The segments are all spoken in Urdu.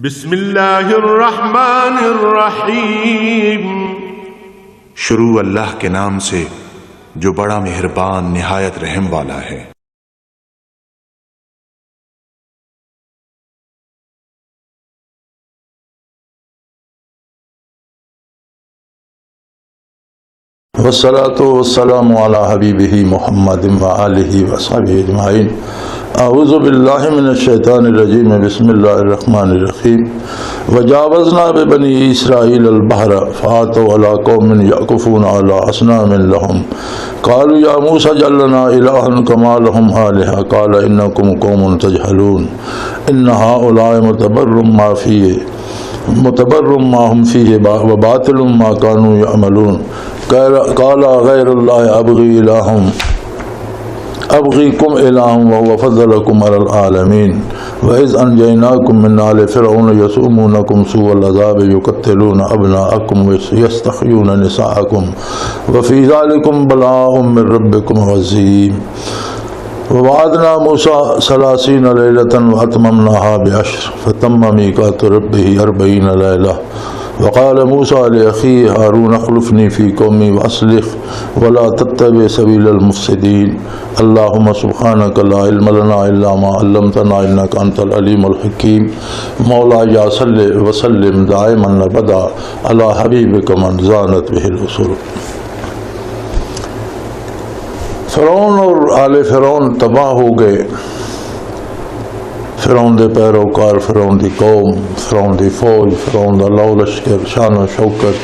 بسم اللہ الرحمن الرحیم۔ شروع اللہ کے نام سے جو بڑا مہربان نہایت رحم والا ہے۔ والصلاة والسلام على حبیبہ محمد وآلہ وصحبہ اجمعین۔ اعوذ باللہ من الشیطان الرجیم، بسم اللہ الرحمن الرحیم۔ وجاوزنا ببنی اسرائیل البحر فاتوا علی قوم یعکفون علی اصنام لهم قالوا یا موسیٰ اجعل لنا الہا کما لهم آلہہ قال انکم قوم تجہلون ان ہؤلاء متبر ما هم فیہ وباطل ما كانوا یعملون قال غیر اللہ ابغیکم الہا وهو فضلکم علی العالمین وَإِذْ أَنْجَيْنَاكُمْ مِنْ آلِ فِرْعَوْنَ يَسُومُونَكُمْ سُوءَ الْعَذَابِ يُقَتِّلُونَ أَبْنَاءَكُمْ وَيَسْتَحْيُونَ نِسَاءَكُمْ وَفِي ذَلِكُمْ بَلَاءٌ مِّن رَّبِّكُمْ عَظِيمٌ۔ وَوَعَدْنَا مُوسَىٰ 30 لَيْلَةً وَأَتْمَمْنَاهَا بِعَشْرٍ فَتَمَّ مِيقَاتُ رَبِّهِ 40 لَيْلَةً وقال موسیٰ لأخیہ ہارون اخلفنی فی قومی وأصلح ولا تتبع سبیل المفسدین اللہم سبحانک لا علم لنا الا ما علمتنا انک انت العلیم الحکیم۔ مولا یا صلی وسلم دائما ابدا علی حبیبک من زانت بہ الرسل۔ فرعون اور آل فرعون تباہ ہو گئے۔ فرعون دے پیروکار، فرعون دی قوم، فرعون دی فوج، فرعون دا لو لشکر، شان و شوکت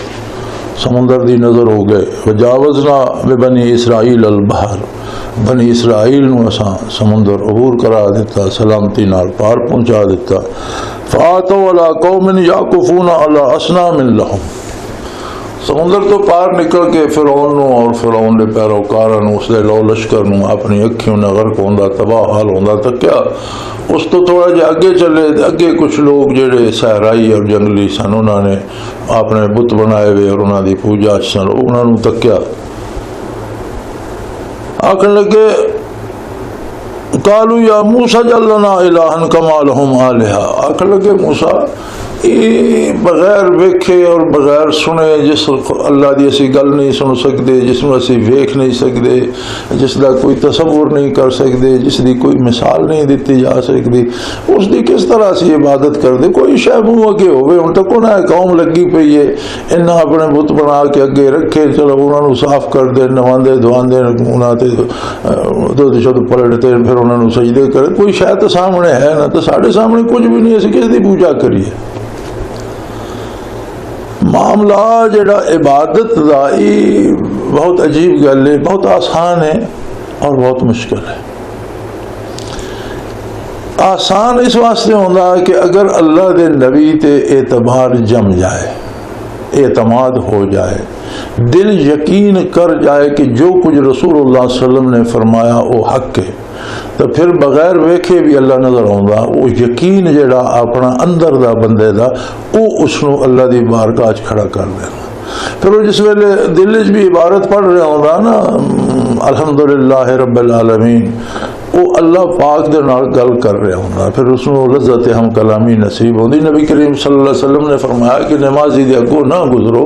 سمندر دی نظر ہو گئے۔ وجاوزنا ببنی اسرائیل البحر، بنی اسرائیل نو اساں سمندر عبور کرا دیتا، سلامتی نال پار پہنچا دیتا۔ فآتوا علی قوم یعکفون علی اصنام لهم، سمندر تو پار نکل کے فرعون نو اور فرعون دے پیروکاراں نو، اس دے لو لشکر نو اپنی اکھیوں نہ غرق ہوندا، تباہ حال ہوندا تکیا۔ اس تو تھوڑا جہا اگے چلے، اگے کچھ لوگ جڑے صحرائی اور جنگلی سن، انہوں نے اپنے بت بنائے ہوئے اور انہوں دی پوجا سن، انہوں نے تکیا، آکھن لگے قالوا یا موسیٰ اجعل لنا الہا کما لهم آلہہ، آکھن لگے موسیٰ بغیر ویکھے اور بغیر سنے، جس اللہ دی اسی گل نہیں سن سکتے، جس میں اسی ویکھ نہیں سکتے، جس دا کوئی تصور نہیں کر سکتے، جس دی کوئی مثال نہیں دیتی جا سکتی، اس دی کس طرح اسی عبادت کر دے؟ کوئی شے منہ اگے ہوئے، ہن تک انہاں قوم لگی پئی ہے، انہاں اپنے بت بنا کے اگے رکھے، چلو انہاں نو صاف کر دے، نواندے دواندے، انہاں تے دودھ شد پلٹتے، پھر انہاں نو سجدے کرے، کوئی شے تے سامنے ہے نہ، تو ساڈے سامنے کچھ بھی نہیں، اسی کس دی پوجا کریے؟ معاملہ جڑا عبادت دا بہت عجیب گل ہے، بہت آسان ہے اور بہت مشکل ہے۔ آسان اس واسطے ہوتا ہے کہ اگر اللہ دے نبی تے اعتبار جم جائے، اعتماد ہو جائے، دل یقین کر جائے کہ جو کچھ رسول اللہ صلی اللہ علیہ وسلم نے فرمایا وہ حق ہے، تو پھر بغیر ویکھے بھی اللہ نظر آਉਂدا، وہ یقین جڑا اپنا اندر دا بندے دا، وہ اس نو اللہ دی بارگاہ کھڑا کر دینا۔ پھر وہ جس ویلے دل وچ بھی عبارت پڑھ رہا ہوندا نا الحمدللہ رب العالمین، وہ اللہ پاک دے نال گل کر رہا ہوندا، پھر اس نو لذت ہم کلامی نصیب ہوندی۔ نبی کریم صلی اللہ علیہ وسلم نے فرمایا کہ نمازی دے اگوں نہ گزرو،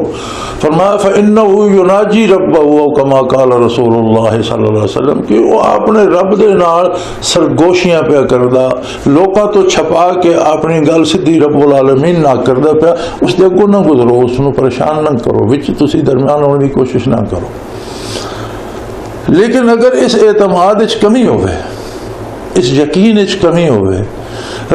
فرمایا فإنه يناجي ربه كما قال رسول اللہ صلی اللہ علیہ وسلم، کہ وہ اپنے رب دے نال سرگوشیاں پیا کردا، لوکاں تو چھپا کے اپنی گل سیدھی رب العالمین نہ کردا پیا، اس دے اگوں نہ گزرو، اس نو پریشان نہ کرو، وچ تسی درمیان ہونے دی کوشش نہ کرو۔ لیکن اگر اس اعتماد وچ کمی ہوئے، اس یقین وچ کمی ہوئے،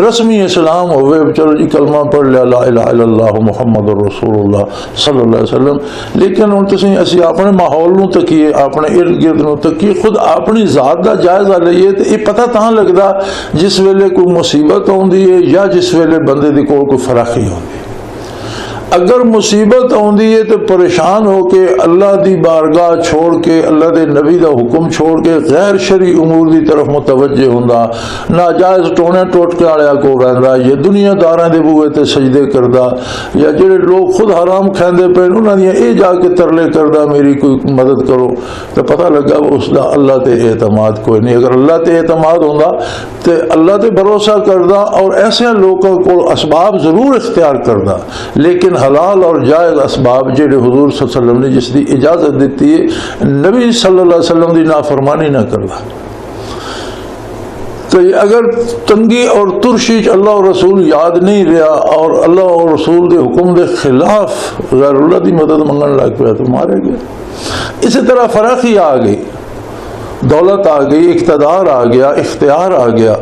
رسمی اسلام ہوئے، چلو جی کلمہ پڑھ لیا لا الہ الا اللہ محمد رسول اللہ صلی اللہ علیہ وسلم، لیکن ہن تسی اسی اپنے ماحول نو تکیے، اپنے ارد گرد نو تکیے، خود اپنی ذات دا جائزہ لئیے، تو یہ پتہ تاں لگدا جس ویلے کوئی مصیبت ہوندی ہے یا جس ویلے بندے دی کوئی فراخی ہوندی ہے۔ اگر مصیبت آندی ہے تو پریشان ہو کے اللہ دی بارگاہ چھوڑ کے اللہ دے نبی دا حکم چھوڑ کے غیر شرعی امور دی طرف متوجہ ہوندا، ناجائز ٹونے ٹوٹکے والیا کو رہندا، یا دنیا داراں دے بوئے تے سجدے کردا، یا جڑے لوگ خود حرام کھاندے پے انہاں دیاں اے جا کے ترلے کردا میری کوئی مدد کرو، تو پتہ لگا اس دا اللہ تے اعتماد کوئی نہیں۔ اگر اللہ تے اعتماد ہوندا تے اللہ تے بھروسہ کردا اور ایسے لوگوں کو اسباب ضرور اختیار کردا، لیکن حلال اور جائز اسباب جڑے حضور صلی اللہ علیہ وسلم نے جس دی اجازت دیتی ہے نبی صلی اللہ علیہ وسلم دی نافرمانی نہ کردا۔ تو یہ اگر تنگی اور ترشی اللہ اور رسول یاد نہیں رہا اور اللہ اور رسول دے حکم دے خلاف غیر اللہ دی مدد منگن لگ پیا تو مارے گئے۔ اسی طرح فراخی آ گئی، دولت آ گئی، اقتدار آ گیا، اختیار آ گیا،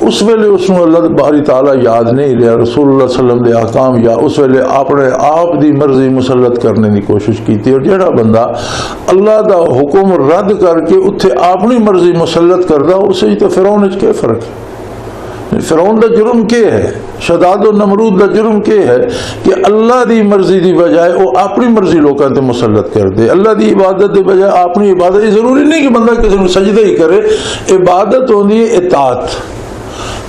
اس ویلے اس میں اللہ باری تعالیٰ یاد نہیں رہا، رسول اللہ صلی اللہ علیہ وسلم دے احکام یا اس ویلے اپنے آپ دی مرضی مسلط کرنے دی کوشش کی تھی۔ اور جڑا بندہ اللہ دا حکم رد کر کے اتھے اپنی مرضی مسلط کردا، اسے تو فرعون وچ کیا فرق ہے؟ فرعون دا جرم کیا ہے؟ شداد و نمرود دا جرم کیا ہے کہ اللہ دی مرضی دی بجائے وہ اپنی مرضی لوکاں تے مسلط کر دے، اللہ دی عبادت دی بجائے اپنی عبادت۔ ضروری نہیں کہ بندہ کسی کو سجدہ ہی کرے، عبادت ہوندی ہے اطاعت،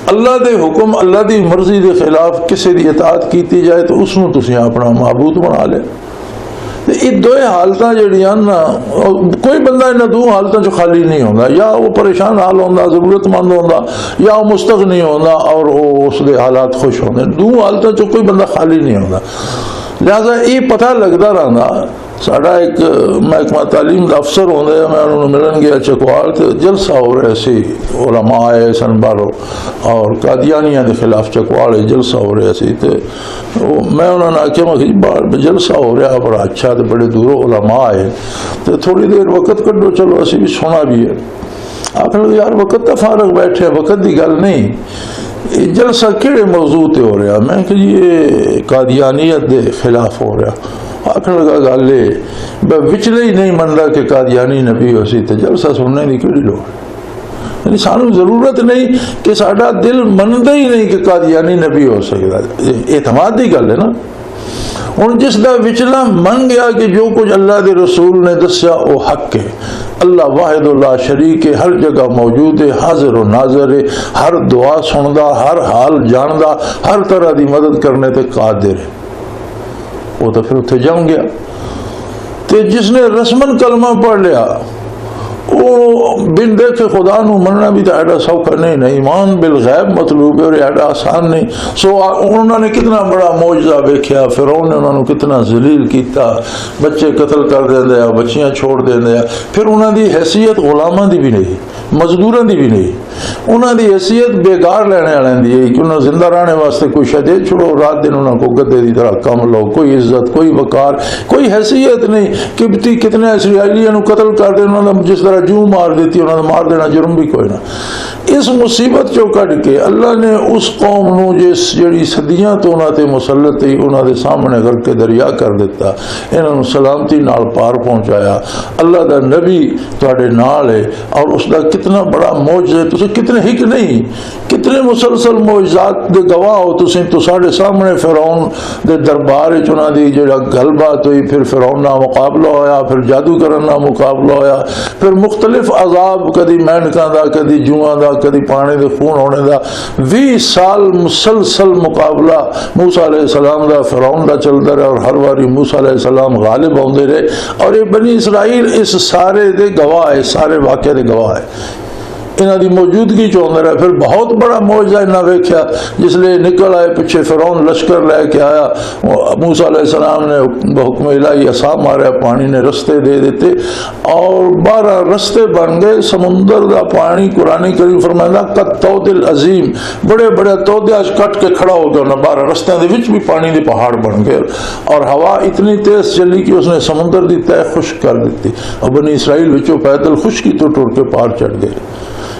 اللہ دے حکم اللہ دی مرضی دے خلاف کسی دی اطاعت کیتی جائے تو اس نو تسی اپنا معبود بنا لے۔ یہ دو حالتاں جڑیاں نا کوئی بندہ انہاں دو حالتاں چ خالی نہیں ہوندا، یا وہ پریشان حال ہوندا، ضرورت مند ہوندا، یا وہ مستغنی ہوندا اور وہ اس دے حالات خوش ہوندے، دو حالتاں چ کوئی بندہ خالی نہیں ہوندا۔ لہذا یہ پتہ لگدا رہندا۔ ساڈا ایک محکمہ تعلیم دا افسر ہوندا ہے، میں انہوں نے ملن گیا چکوال تے جلسہ ہو رہا سی، علماء آئے سن باہروں اور قادیانیاں دے خلاف چکوال جلسہ ہو رہا سی، تے میں انہوں نے آکھیا میں کہ باہر جلسہ ہو رہا بڑا اچھا، تے بڑے دوروں علماء آئے، تے تھوڑی دیر وقت کڈو چلو اسی بھی سونا بھی ہے۔ آخر لگا یار وقت تو فارغ بیٹھے، وقت دی گل نہیں، جلسہ کیڑے موضوع تے ہو رہا؟ میں کہ یہ قادیانیت دے خلاف ہو رہا۔ آخر لگا گل میں وچلے ہی نہیں منتا کہ قادیانی نبی ہو سی، تو جلسہ سننے کی کیڑی لوڑ؟ یعنی سانو ضرورت نہیں کہ ساڈا دل منتا ہی نہیں کہ قادیانی نبی ہو سکتا، اعتماد کی گل ہے نا۔ ہوں جس دا وچلا من گیا کہ جو کچھ اللہ دے رسول نے دسیا وہ حق ہے، اللہ واحد اللہ شریک ہے، ہر جگہ موجود ہے، حاضر و ناظر ہے، ہر دعا سندا، ہر حال جاندا، ہر طرح دی مدد کرنے تے قادر ہے، وہ تو پھر اتنے جم گیا۔ تے جس نے رسمن کلمہ پڑھ لیا وہ بن دیکھے خدا نو مننا بھی تو ایڈا سوکھا نہیں، نہ ایمان بالغیب مطلوب ہے اور ایڈا آسان نہیں۔ سو انہوں نے کتنا بڑا معجزہ دیکھا، فرعون نے انہوں نے کتنا ذلیل کیتا، بچے قتل کر دیا، بچیاں چھوڑ دیا، پھر انہوں دی حیثیت غلاماں دی بھی نہیں، مزدوراں دی بھی نہیں، انہوں دی حیثیت بیگار لینے والے دی ہے کہ انہوں زندہ رہنے واسطے کوئی شدے چھوڑو، رات دن انہوں کو گدے دی طرح کم لو، کوئی عزت، کوئی وقار، کوئی حیثیت نہیں۔ قبطی کتنے اسرائیلیوں کو قتل کر دے، انہوں نے جس طرح جو مار دیتی انہوں نے مار دینا، جرم بھی کوئی نہ۔ اس مصیبت چو کٹ کے اللہ نے اس قوم نو جس جڑی صدیاں تو انہوں تے مسلط تھی انہوں دے سامنے کر کے دریا کر دیتا، انہوں سلامتی نال پار پہنچایا۔ اللہ دا نبی تواڈے نال ہے اور اس دا کتنا بڑا معجزہ ہے، تسی کتنے ہک نہیں، کتنے مسلسل معجزات دے گواہ ہو تسی۔ تو ساڈے سامنے فرعون دے دربار وچ انہاں دی جڑا گل بات ہوئی، پھر فرعون نال مقابلہ ہویا، پھر جادو کرن نال مقابلہ ہویا، پھر مختلف عذاب، کدی مینکاں دا، کدی جوئاں دا، کدی پانی دے خون ہونے دا، 20 سال مسلسل مقابلہ موسیٰ علیہ السلام دا فرعون دا چلتا رہا اور ہر واری موسیٰ علیہ السلام غالب ہوندے رہے، اور یہ بنی اسرائیل اس سارے دے گواہ ہے، سارے واقعے دے گواہ ہے، انہاں دی موجودگی چاہتا رہا۔ پھر بہت بڑا معجزہ انہاں ویکھیا جس لئے نکل آئے پیچھے فرعون لشکر لے کے آیا، موسیٰ علیہ السلام نے بحکم الہی عصا مارا، پانی نے رستے دے دیتے اور 12 رستے بن گئے۔ سمندر دا پانی قرآن کریم فرمائندا قد تود العظیم، بڑے بڑے تودے کٹ کے کھڑا ہو گیا، انہاں 12 رستیاں دے وچ بھی پانی دے پہاڑ بن گئے، اور ہوا اتنی تیز چلی کہ اس نے سمندر دی تہہ خشک کر دیتی، اور بنی اسرائیل وچوں پیدل خشکی تو ٹر کے پار چڑھ گئے۔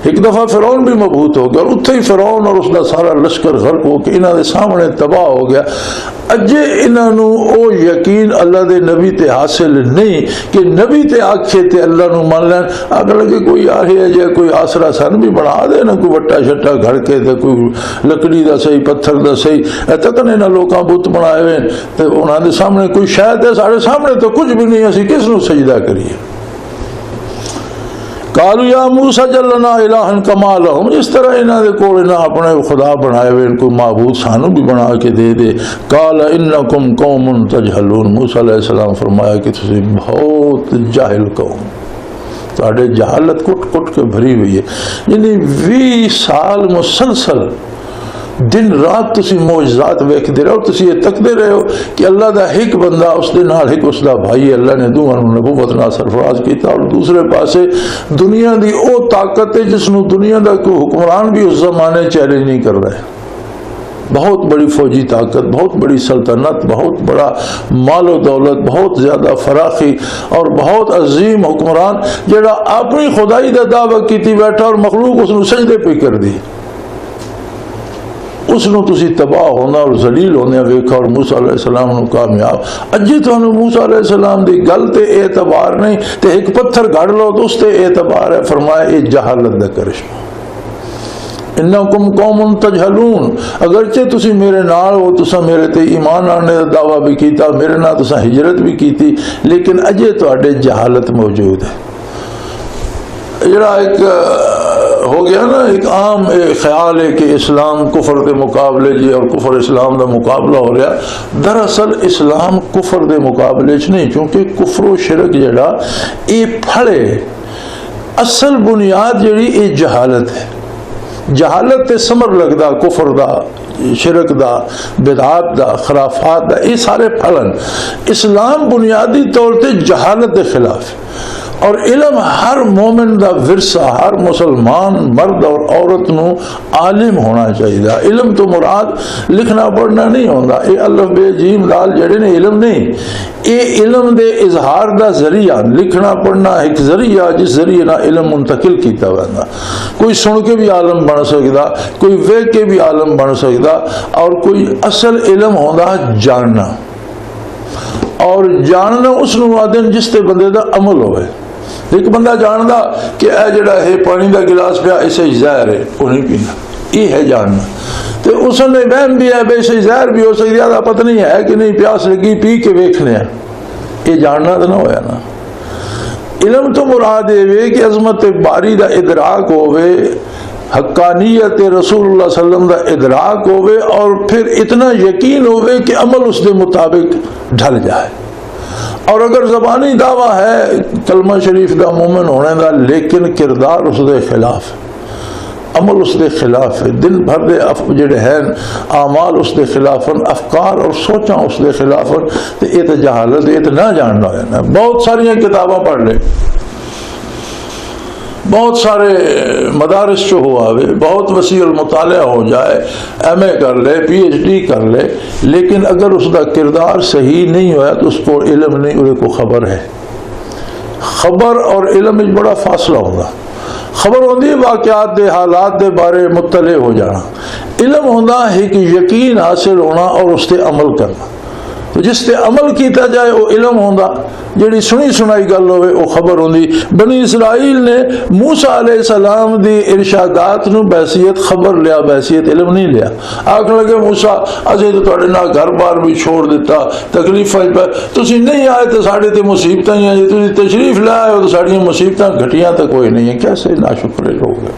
ایک دفعہ فرعون بھی مبہوت ہو گیا اور اتھے ہی فرعون اور اس کا سارا لشکر غرق ہو کے انہاں دے سامنے تباہ ہو گیا. اجے انہاں نو او یقین اللہ دے نبی تے حاصل نہیں کہ نبی تے آکھے تے اللہ نو مان لین. اگر لگے کوئی آ ہے جے کوئی آسرا سن بھی بنا دے نا, کوئی وٹا شٹا گھڑ کے تے کوئی لکڑی دا صحیح پتھر دا صحیح اے تک انہاں لوکاں بت بنائے ہوئے تے انہاں دے سامنے کوئی شاید ہے, سارے سامنے تو کچھ بھی نہیں, اسی کس نو سجدہ کریے. قالوا یا موسیٰ جل لنا الہن کما لہم, اس طرح انہاں دے کول انہاں اپنے خدا بنائے ہوئے ان کو معبود سانو بھی بنا کے دے دے. قال انکم قوم تجہلون, موسیٰ علیہ السلام فرمایا کہ تسی بہت جاہل قوم, تاڑے جہالت کٹ کٹ کے بھری ہوئی ہے. یعنی 20 سال مسلسل دن رات تسی معجزات ویکھدے رہو, تسی یہ تکدے رہے ہو کہ اللہ دا ایک بندہ اس دے نال ایک اس دا بھائی اللہ نے دوہاں نبوت نال سرفراز کیتا, اور دوسرے پاسے دنیا دی او طاقت ہے جس نو دنیا دا کوئی حکمران بھی اس زمانے چیلنج نہیں کر رہے. بہت بڑی فوجی طاقت, بہت بڑی سلطنت, بہت بڑا مال و دولت, بہت زیادہ فراخی اور بہت عظیم حکمران جڑا اپنی خدائی دا دعویٰ کیتی بیٹھا اور مخلوق اس نو سجدے پہ کر دی. اس نو تسی تباہ ہونا اور ذلیل ہونے ویکھا اور موسیٰ علیہ السلام نو کامیاب. اجی تو موسیٰ علیہ السلام دی گل تے اعتبار نہیں تے ایک پتھر گھڑ لو تو اس تے اعتبار ہے. فرمایا یہ جہالت دا کرشمہ. انکم قوم تجہلون, اگرچہ تسی میرے نال ہو, تسا میرے تے ایمان آنے دا دعویٰ بھی کیتا, میرے نال تسا ہجرت بھی کیتی, لیکن اجے تواڈے جہالت موجود ہے. جڑا ایک ہو گیا نا ایک عام خیال ہے کہ اسلام کفر دے مقابلے جی اور کفر اسلام دا مقابلہ ہو رہا. دراصل اسلام کفر دے مقابلے چ نہیں, کیونکہ کفر و شرک جڑا یہ پھڑے اصل بنیاد جڑی یہ جہالت ہے. جہالت تے ثمر لگدا کفر دا, شرک دا, بدعات دا, خرافات دا, یہ سارے پھلن. اسلام بنیادی طور تے جہالت دے خلاف ہے, اور علم ہر مومن دا ورثہ, ہر مسلمان مرد اور عورت نو عالم ہونا چاہیے. علم تو مراد لکھنا پڑھنا نہیں ہوتا, یہ الف بے جیم دال جڑے نے علم نہیں, یہ علم دے اظہار دا ذریعہ. لکھنا پڑھنا ایک ذریعہ جس ذریعے نہ علم منتقل کیتا ہوا. کوئی سن کے بھی عالم بن سکتا, کوئی ویکھ کے بھی عالم بن سکتا, اور کوئی اصل علم ہوتا جاننا, اور جاننا اس نو آدن جس تے بندے دا عمل ہوئے. ایک بندہ جاندا کہ اے جڑا ہے پانی دا گلاس پیا اسے زہر ہے, وہ نہیں پینا, یہ ہے جاننا. تو اس نے وہم بھی ہے بے سے زہر بھی ہو سکتی ہے, پتہ نہیں ہے کہ نہیں, پیاس لگی پی کے ویکھنے, یہ جاننا تو نہ ہویا نا. علم تو مراد ہے کہ عظمت باری دا ادراک ہوئے, حقانیت رسول اللہ صلی اللہ علیہ وسلم دا ادراک ہوئے, اور پھر اتنا یقین ہوئے کہ عمل اس دے مطابق ڈھل جائے. اور اگر زبانی دعویٰ ہے کلمہ شریف دا مومن ہونے دا, لیکن کردار اس دے خلاف ہے, عمل اس دے خلاف ہے, دن بھر دے جڑے ہیں اعمال اس دے خلاف ہیں, افکار اور سوچاں اس دے خلاف ہیں, تو یہ تو جہالت, یہ تو نہ جاننا ہے. بہت ساری کتاباں پڑھ لے, بہت سارے مدارس جو ہوا ہوئے, بہت وسیع المطالعہ ہو جائے, ایم اے کر لے, پی ایچ ڈی کر لے, لیکن اگر اس کا کردار صحیح نہیں ہوا تو اس کو علم نہیں, اس کو خبر ہے. خبر اور علم میں بڑا فاصلہ ہوگا. خبر ہوندی واقعات دے, حالات دے بارے مطلع ہو جانا, علم ہونا ہے کہ یقین حاصل ہونا اور اس تے عمل کرنا. تو جس تے عمل کیتا جائے وہ علم ہوندا, جڑی سنی سنائی گل ہوئے وہ خبر ہوندی. بنی اسرائیل نے موسیٰ علیہ السلام دی ارشادات نو بحثیت خبر لیا, بحثیت علم نہیں لیا. آکھنے لگے موسیٰ اسے تو تواڈے نال گھر بار بھی چھوڑ دیتا, تکلیفاں پہ تسی نہیں آئے تو ساڈے تے مصیبتاں ہی ہیں, جے تسی تشریف لے آئے ہو تو ساڈیاں مصیبتاں گھٹیاں تو کوئی نہیں ہیں. کیسے ناشکرے لوگ ہیں.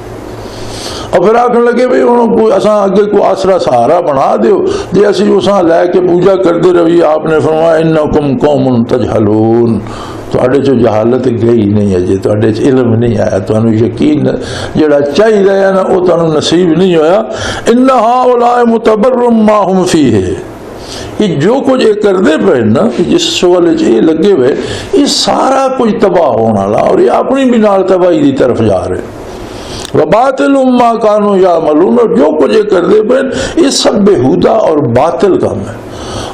اور پھر آکھنے لگے بھئی انہوں اساں اگے کو آسرا سہارا بنا دیو جی اسی اساں لے کے پوجا کرتے روی. آپ نے فرمایا انکم قوم تجہلون, تواڈے چ جہالت گئی نہیں ہے جی, تواڈے چ علم نہیں آیا, تانوں یقین جڑا چاہیے ہے نا وہ تانوں نصیب نہیں ہویا. ان ہؤلاء متبر ما هم فیہ, یہ جو کچھ یہ کرتے پہ نا, جس شغل یہ لگے ہوئے, یہ سارا کچھ تباہ ہونے والا, اور یہ اپنی بھی نال تباہی کی طرف جا رہے. وباطل ما کانوا یعملون, اور جو کچھ یہ کرتے پہ یہ سب بےہودہ اور باطل کام ہے.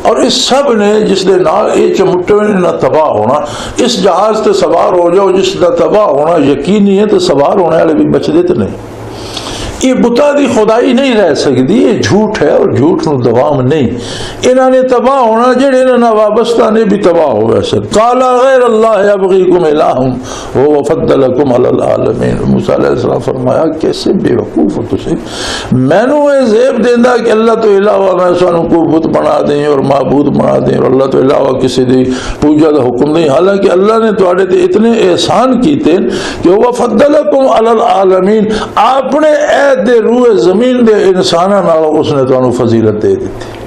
اور اس سب نے جس دے نال یہ چمٹے نہ تباہ ہونا. اس جہاز تے سوار ہو جاؤ جس دا تباہ ہونا یقینی ہے، تو سوار ہونے والے بھی بچتے تو نہیں. یہ بتا دی خدائی نہیں رہ سکتی، یہ جھوٹ ہے اور جھوٹ نو دوام نہیں. انہوں نے تباہ ہونا جڑے انہوں وابستہ نے بھی تباہ ہو ویسے. قالا غیر اللہ ابغیکم الہ وہ فضلکم علی العالمین. موسیٰ علیہ السلام فرمایا کیسے بے وقوف ہو تسی، میں نو یہ زیب دیندہ کہ اللہ تو علاوہ میں سانو کو بت بنا دیں اور معبود بنا دیں اور اللہ تو علاوہ کسی دی پوجا دا حکم دیں. حالانکہ اللہ نے تواڈے تے اتنے احسان کیتے کہ وہ فضلکم علی العالمین، آپ نے دے روح زمین دے انساناں نال اس نے تانوں فضیلت دے دیتی.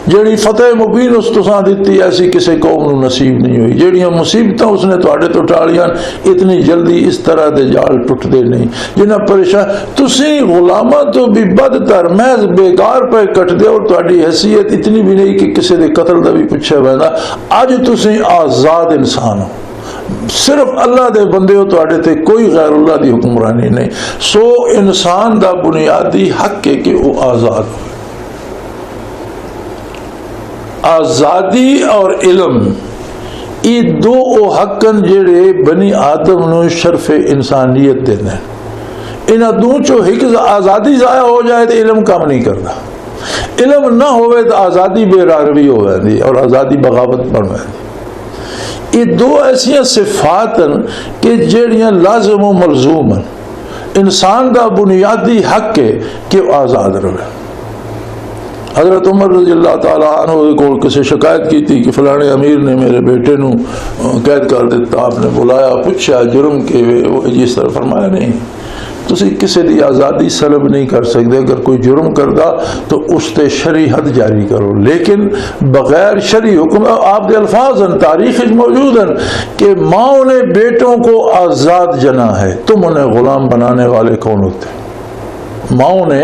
جیڑی فتح مبین اس تساں دیتی ایسی کسی قوم نو نصیب نہیں ہوئی. جیڑیاں مصیبتاں اس نے تواڈے تو ٹالیاں اتنی جلدی اس طرح دے جال ٹوٹدے نہیں. جنہاں پریشان تسی غلاماں تو بھی بدتر محض بیکار پہ کٹ دے اور تواڈی حیثیت اتنی بھی نہیں کہ کسی دے قتل دا بھی پوچھا ویندا. اج تسی آزاد انسان ہو، صرف اللہ دے بندے ہو، تواڈے تے کوئی غیر اللہ دی حکمرانی نہیں. سو انسان دا بنیادی حق ہے کہ وہ آزاد ہو. آزادی اور علم یہ دو حقن جڑے بنی آدم نو شرف انسانیت دینا ہے. انہاں دو چو ایک آزادی ضائع ہو جائے تو علم کام نہیں کرتا. علم نہ ہوئے تو آزادی بے راروی ہو جاتی اور آزادی بغاوت بن جاتی. یہ دو ایسیاں صفات ہیں کہ جڑیاں لازم و ملزوم ہیں. انسان دا بنیادی حق ہے کہ وہ آزاد رہے. حضرت عمر رضی اللہ تعالیٰ عنہ کو کسی شکایت کی تھی کہ فلانے امیر نے میرے بیٹے نو قید کر دیتا. آپ نے بلایا پوچھا جرم کے وہ جس طرح فرمایا نہیں، تسی کسی دی آزادی سلب نہیں کر سکتے. اگر کوئی جرم کردا تو اس تے شرعی حد جاری کرو، لیکن بغیر شرعی حکم. آپ کے الفاظ ہیں تاریخ موجود ہیں کہ ماں نے بیٹوں کو آزاد جنا ہے، تم انہیں غلام بنانے والے کون ہوتے ہیں؟ ماں نے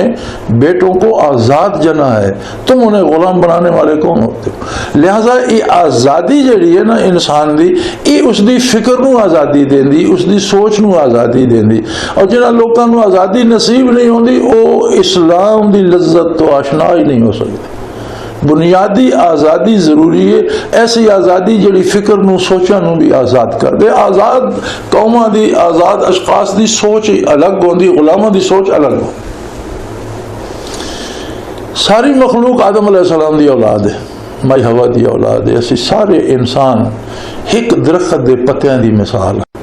بیٹوں کو آزاد جنا ہے، تم انہیں غلام بنانے والے کون ہوتے ہو؟ لہذا یہ آزادی جڑی ہے نا انسان دی، یہ اس دی فکر نو آزادی دیندی، اس دی سوچ نو آزادی دیندی. اور جنہاں لوگوں نو آزادی نصیب نہیں ہوندی وہ اسلام دی لذت تو آشنا ہی نہیں ہو سکتے. بنیادی آزادی ضروری ہے، ایسی آزادی جڑی فکر نو سوچاں نو بھی آزاد کر دے. آزاد قوماں دی آزاد اشخاص دی سوچ الگ ہوندی، غلاماں دی سوچ الگ ہوندی. ساری مخلوق آدم علیہ السلام دی اولاد ہے، مائی ہوا دی اولاد ہے. اسی سارے انسان ایک درخت دے پتیاں دی مثال ہے.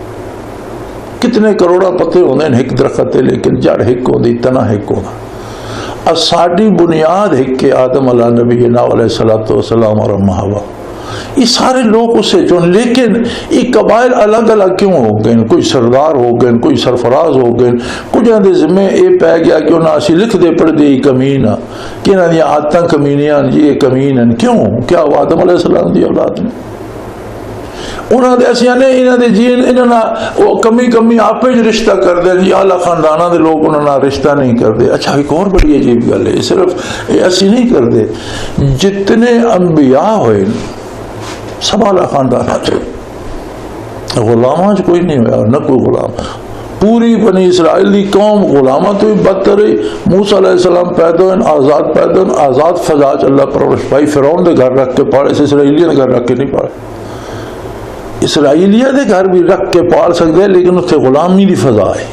کتنے کروڑا پتے ہوندے ہیں ایک درخت تے، لیکن جڑ ایک ہوندی، تنا ایک ہوندا. ساری بنیاد ہے کہ آدم علیہ نبینا علیہ السلام اور اماں ہوا، یہ سارے لوگ اسے چون. لیکن یہ قبائل الگ الگ کیوں ہو گئے؟ کوئی سردار ہو گئے، کوئی سرفراز ہو گئے. کچھ دے ذمہ یہ پی گیا کہ انہیں اسی لکھ دے پڑھ دے کمین کہ انہوں نے عادتیں کمینیاں یہ کمین ہیں. کیوں؟ کیا وہ آدم علیہ السلام دی اولاد نے؟ انہوں نے ایسے نے انہوں نے جین انہوں کمی کمی آپ رشتہ کر دیں جی. اعلیٰ خاندانہ دے لوگ انہوں نے رشتہ نہیں کرتے. اچھا ایک اور بڑی عجیب گل ہے، صرف ایسی نہیں کرتے، جتنے انبیاء ہوئے سب اعلیٰ خاندانہ سے، غلاماں کوئی نہیں ہوا، نہ کوئی غلام. پوری بنی اسرائیل دی قوم غلامہ تو ہی بدتر ہے. موسیٰ علیہ السلام پیدا ہوئے آزاد پیدا ہوئے، آزاد فضا چ اللہ پرورش پائی. فرعون دے گھر رکھ کے پالے، اسرائیلیوں دے گھر رکھ کے نہیں پالے. اسرائیلیہ دے گھر بھی رکھ کے پال سکتے ہیں، لیکن اتنے غلامی دی فضا ہے.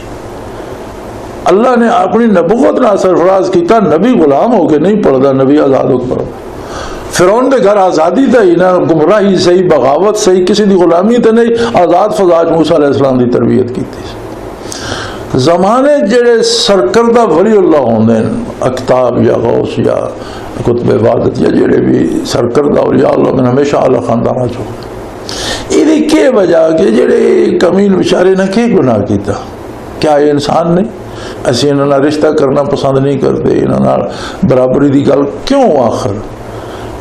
اللہ نے اپنی نبوت نہ سرفراز کیتا، نبی غلام ہو کے نہیں پڑھتا، نبی آزاد ہو کے پڑھتا. فرعون دے گھر آزادی تھا ہی نہ، گمراہی صحیح، بغاوت صحیح، کسی دی غلامی تے نہیں، آزاد فضا موسیٰ علیہ السلام دی تربیت کی تھی. زمانے جڑے سرکردہ ولی اللہ ہوندے ہیں، اکتاب یا غوث یا کتب عبادت یا جڑے بھی سرکردہ اولیاء اللہ ہوندے ہیں، ہمیشہ اعلیٰ خاندانہ چ ہوندے. یہ کیا وجہ کہ جڑے کمین بیچارے نے کیا گناہ کیتا؟ کیا یہ انسان نہیں؟ اسی انہوں نے رشتہ کرنا پسند نہیں کرتے، انہوں نے برابری دی گل کیوں؟ آخر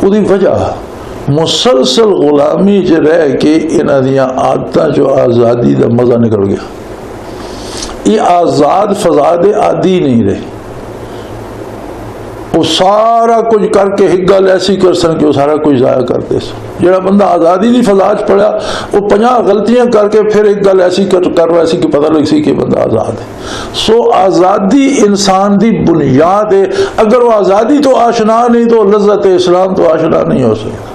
وہ وجہ مسلسل غلامی چ رہ کے انہاں دیاں عادتاں جو آزادی دا مزہ نکل گیا. یہ آزاد فضا دے عادی نہیں رہے. وہ سارا کچھ کر کے ایک گل ایسی کر سن کہ وہ سارا کچھ ضائع کرتے سن. جڑا بندہ آزادی دی فضا چ پڑیا وہ 50 غلطیاں کر کے پھر ایک گل ایسی کر رہا سی کہ پتہ لگ سی کہ بندہ آزاد ہے. سو آزادی انسان دی بنیاد ہے. اگر وہ آزادی تو آشنا نہیں تو لذت اسلام تو آشنا نہیں ہو سکتا.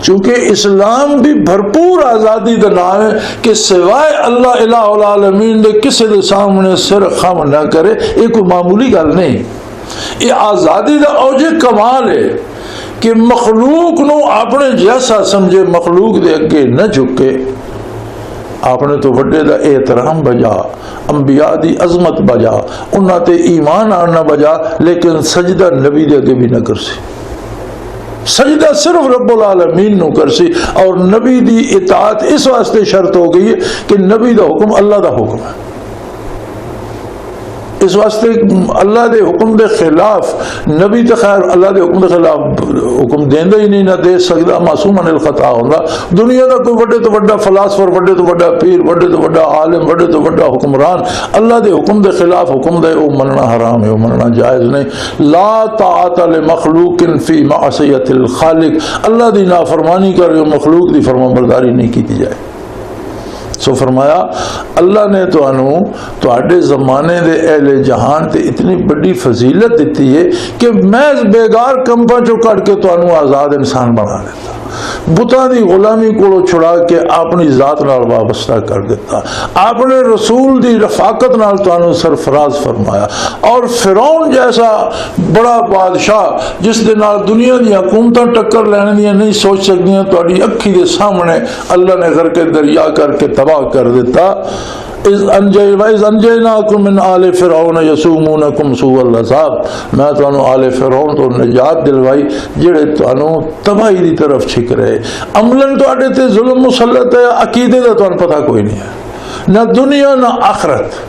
چونکہ اسلام بھی بھرپور آزادی کا نام ہے کہ سوائے اللہ الہ العالمین دے کسی دے سامنے سر خم نہ کرے. یہ کوئی معمولی گل نہیں. یہ آزادی دا اوج کمال ہے کہ مخلوق نو اپنے جیسا سمجھے, مخلوق دے اگے نہ جھکے, اپنے تو وڈے دا احترام بجا, انبیاء دی عظمت بجا, انہاں تے ایمان آنا بجا, لیکن سجدہ نبی دے اگے بھی نہ کرسی. سجدہ صرف رب العالمین نو کرسی. اور نبی دی اطاعت اس واسطے شرط ہو گئی ہے کہ نبی دا حکم اللہ دا حکم ہے. اس واسطے اللہ دے حکم دے خلاف نبی تے خیر اللہ دے حکم دے خلاف حکم دیندا ہی نہیں, نہ دے سکدا, معصوم عن الخطا ہوندا. دنیا دا کوئی وڈے تو وڈا فلاسفر, وڈے تو وڈا پیر, وڈے تو وڈا عالم, وڈے تو وڈا حکمران اللہ دے حکم دے خلاف حکم دے او مننا حرام ہے, او مننا جائز نہیں. لا طاعت لمخلوق فی معصیت الخالق. اللہ دی نافرمانی کر کے مخلوق دی فرمانبرداری نہیں کی جائے. سو فرمایا اللہ نے تواڈے زمانے دے اہل جہان تے اتنی بڑی فضیلت دیتی ہے کہ محض بیگار کمپاں چوں کٹ کے تانوں آزاد انسان بنا دیتا, بتاں دی غلامی کو چھڑا کے اپنی ذات نال وابستہ کر دیتا, اپنے رسول دی رفاقت نال تانوں سرفراز فرمایا. اور فرعون جیسا بڑا بادشاہ جس دے نال دنیا دی حکومتاں ٹکر لینے دیاں نہیں سوچ سکدیاں, تہاڈی اکھی دے سامنے اللہ نے غرق دریا کر کے تباہ کر دیتا. اذ انجیناکم من آل فرعون یسومونکم سوء العذاب. میں تانوں آل فرعون تو نجات دلوائی جڑے تانوں تباہی دی طرف چھک رہے. عملاً تواڈے تے ظلم مسلط ہے, عقیدے دا تانوں پتہ کوئی نہیں ہے, نہ دنیا نہ آخرت.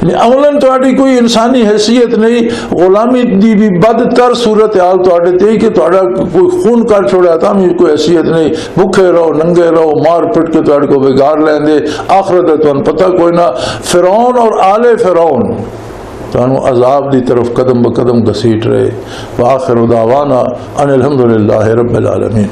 عملاً تواڈی کوئی انسانی حیثیت نہیں. غلامی دی بھی بدتر صورتحال تواڈے تے کہ تواڈا کوئی خون کر چھوڑا تھا بھی کوئی حیثیت نہیں. بھوکے رہو, ننگے رہو, مار پٹ کے تواڈے کو بگاڑ لیندے. آخرت ہے تانوں پتہ کوئی نہ. فرعون اور آل فرعون تانوں عذاب دی طرف قدم بقدم گھسیٹ رہے. وآخر دعوانا ان الحمدللہ رب العالمین.